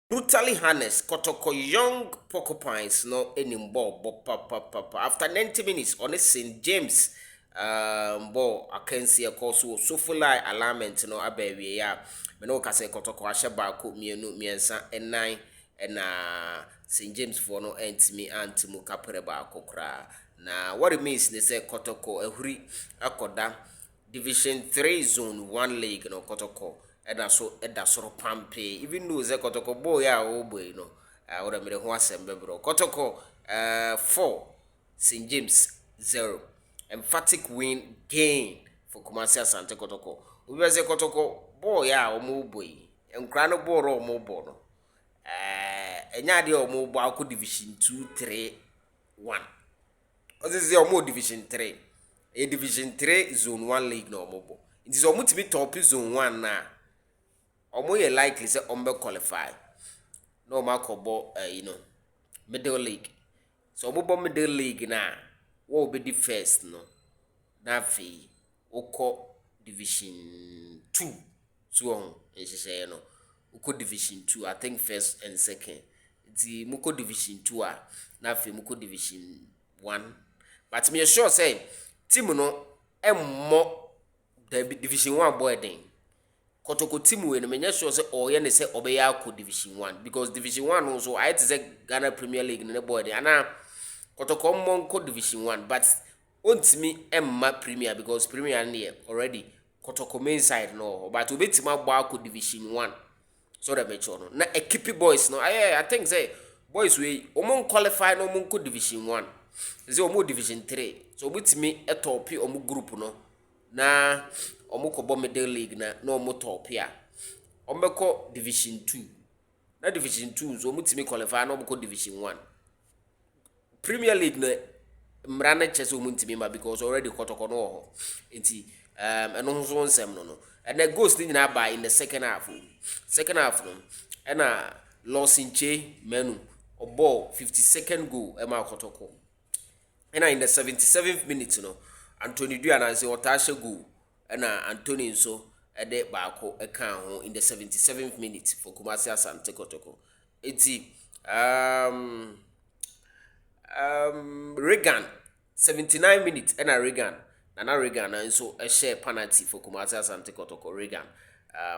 brutally harnessed Kotoko young Porcupines no anymore but papa after 90 minutes on a St. James ball I can see a course so full alignment no ababy ya me no ka say Kotoko ahye ba ko mienu miensa and 9 and St. James for no entimi antimu kapere ba kokra na what it means they say Kotoko ehuri akoda Division 3 Zone 1 League no Kotoko eda soro pampe even though ze Kotoko boy ya o boy no ora mere ho asembe bro Kotoko 4 St James 0 emphatic win gain for Kumasi Asante Kotoko we say Kotoko boy ya o mo boy enkra no boy ro mo boy no enya de o mo boy akọ Division 2 3 1 Ozizi omo Division 3 Division 3 Zone 1 League no omobo. It is omo timi top Zone 1 na. Omo ye likely say ombe qualify. No ma kobo Middle League. So omo bo Middle League na wo be the first no. Na fi oko Division 2. So on no. Uko Division 2 I think first and second. Di muko Division 2 na fi muko Division 1. But me sure say team no emmo the Division 1 boy den. Kotoko team we no me sure say oye ne say obeya ko Division 1 because Division 1 also I to say Ghana Premier League ne boy den ana Kotoko mo ko Division 1 but ontimi emma Premier because Premier ne already Kotoko main side no but obetima gba ko Division 1 so that make sure no na equipe boys no I think say boys we omo qualify no mo ko Division 1 is omo Division 3 so bitimi etopi omo group no na omo ko bo Middle League na omo top ya omo ko Division 2 na Division 2 so omo timi qualify na omo ko Division 1 Premier League na mrana chese omo timi ma because already Kotoko no ho enti eno so nsem no and the goals ni na by in the second half no and Losinche Menu obo 52nd goal e ma Kotoko. And in the 77th minute, Anthony Duana say Otasha go, and Anthony so a day baako account in the 77th minute for Kumasi Asante Kotoko. It's Regan 79 minutes and a Regan. Nana Regan and so a share penalty for Kumasi Asante Kotoko Regan.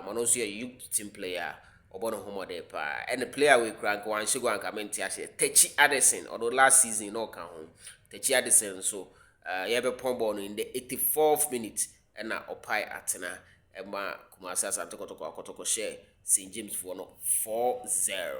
Also a youth team player. Obono homo de pa and the player we crank one sugar and community Techi Addison although last season no can home Techi Addison so you have a pombo in the 84th minute and na opai atena Emma Kumasi Asante Kotoko share St James for no 4-0